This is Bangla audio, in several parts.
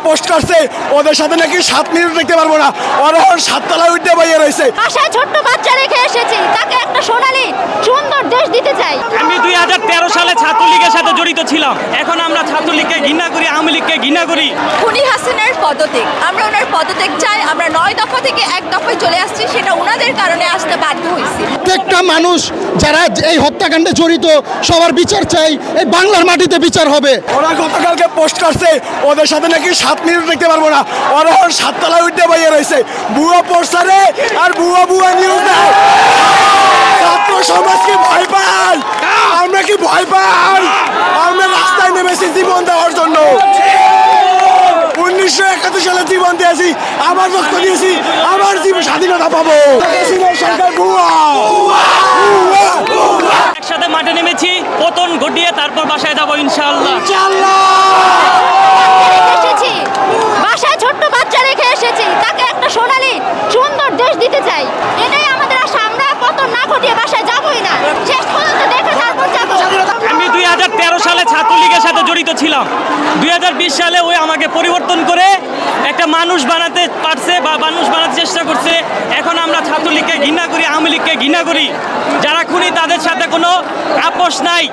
পোস্ট করছে ওদের সাথে নাকি 7 মিনিট দেখতে পারবো না, ওরা 7 তলায় উঠে বইয়ে রয়েছে। বাসায় ছোট্ট বাচ্চা রেখে এসেছি, তাকে একটা সোনালী সুন্দর দেশ দিতে চাই। আমি 2013 সালে ছাত্রলীগের সাথে জড়িত ছিলাম, এখন আমরা ছাত্রলীগকে ঘৃণা করি, আওয়ামী লীগকে ঘৃণা করি। খুনি হাসিনার পদত্যাগ, আমরা ওনার পদত্যাগ চাই। আমরা 9 দফা থেকে 1 দফায় চলে আসছি, সেটা ওনাদের কারণে আসতে বাধ্য হয়েছি। প্রত্যেকটা মানুষ যারা এই হত্যাকাণ্ডে জড়িত সবার বিচার চাই, এই বাংলার মাটিতে বিচার হবে। ওরা গতকালকে পোস্ট করছে ওদের সাথে নাকি 7 মিনিট দেখতে পারবো না, ওরা 7 তলায় উঠে বইয়ে রয়েছে। বুয়া পোস্টারে আর বুয়া নিউজ দেয়। ছাত্র সমাজ কি ভয় পায়? আমরা কি ভয় পাই? আমরা রাস্তায় নেমেছি জীবন দেওয়ার জন্য। 1971 সালে জীবন দিয়েছি, আবার রক্ত দিয়েছি, আবার জীবন স্বাধীনতা পাবো। সরকার ভুয়া। একসাথে মাঠে নেমেছি, পতন ঘটিয়ে তারপর বাসায় যাবো ইনশাআল্লাহ। এসেছি বাসায় ছোট্ট বাচ্চা রেখে এসেছি, তাকে একটা সোনালী সুন্দর দেশ দিতে চাই। এটাই আমাদের আশা, আমরা পতন না ঘটিয়ে বাসায় যাবোই না, শেষ পর্যন্ত দেখে তারপর যাবো। আমি 2013 সালে ছাত্রলীগের সাথে জড়িত ছিলাম, 2020 সালে ওই আমাকে পরিবর্তন করে একটা মানুষ বানাতে পারছে বা মানুষ বানাতে চেষ্টা করছে। এখন আমরা ছাত্রলীগকে ঘৃণা করি, আওয়ামী লীগকে ঘৃণা করি। যারা খুনি তাদের সাথে কোনো আপোষ নাই,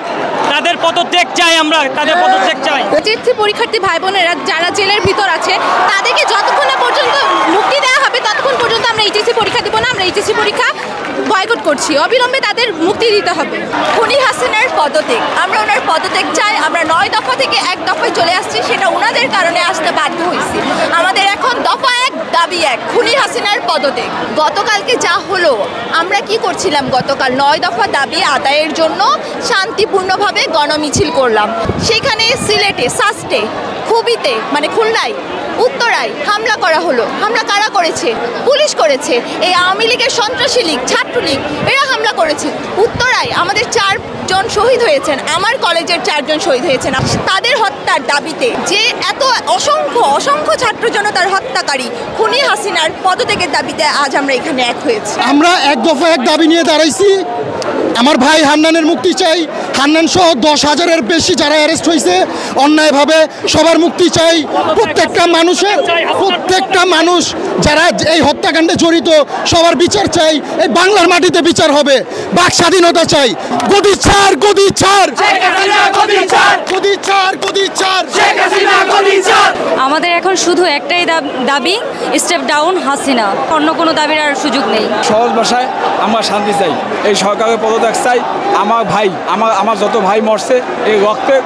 তাদের পদত্যাগ চাই, আমরা তাদের পদত্যাগ চাই। এইচএসসি পরীক্ষার্থী ভাই বোনেরা যারা জেলের ভিতর আছে, তাদেরকে যতক্ষণ না পর্যন্ত মুক্তি দেওয়া হবে ততক্ষণ পর্যন্ত আমরা এইচএসসি পরীক্ষা দিব না। আমরা এইচএসসি পরীক্ষা বয়কট করছি, অবিলম্বে তাদের মুক্তি দিতে হবে। খুনি হাসিনার পদত্যাগ, আমরা ওনার পদত্যাগ চাই। আমরা 9 দফা থেকে 1 দফায় চলে আসছি, সেটা ওনাদের কারণে আসতে বাধ্য হয়েছি। আমাদের এখন দফা 1 দাবি 1, খুনি হাসিনার পদত্যাগ। গতকালকে যা হলো, আমরা কি করছিলাম? গতকাল 9 দফা দাবি আদায়ের জন্য শান্তিপূর্ণভাবে গণমিছিল করলাম। সেখানে সিলেটে, সাস্টে, খুবিতে মানে খুলনায়, উত্তরায় হামলা করা হলো। হামলা কারা করেছে? পুলিশ করেছে। এই আওয়ামী লীগের সন্ত্রাসী লীগ, ছাত্রলীগ, এরা হামলা করেছে। উত্তরায় আমাদের 4 জন শহীদ হয়েছেন, আমার কলেজের 4 জন শহীদ হয়েছেন। তাদের হত্যার দাবিতে যে এত অসংখ্য ছাত্র জনতার হত্যাকারী খুনি হাসিনার পদত্যাগের দাবিতে আজ আমরা এখানে এক হয়েছি। আমরা 1 দফা 1 দাবি নিয়ে দাঁড়াইছি। আমার ভাই হান্নানের মুক্তি চাই, হান্নান সহ 10,000-এর বেশি যারা অ্যারেস্ট হয়েছে অন্যায়ভাবে, সবার মুক্তি চাই। প্রত্যেকটা মানুষ যারা এই হত্যাকাণ্ডে জড়িত সবার বিচার চাই, এই বাংলার মাটিতে বিচার হবে। বাক স্বাধীনতা চাই। গদি ছাড়, গদি ছাড়, গদি ছাড়, গদি ছাড়। আমাদের এখন শুধু একটাই দাবি, স্টেপ ডাউন হাসিনা, অন্য কোনো দাবির আর সুযোগ নেই। সহজ ভাষায় আমরা শান্তি চাই, এই সরকারের পদত্যাগ চাই। আমার ভাই, আমার যত ভাই মরছে, এই রক্তের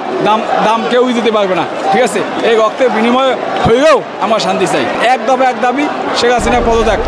দাম কেউই দিতে পারবে না, ঠিক আছে? এই রক্তের বিনিময়ে হয়েও আমরা শান্তি চাই। 1 দফা 1 দাবি, শেখ হাসিনার পদত্যাগ।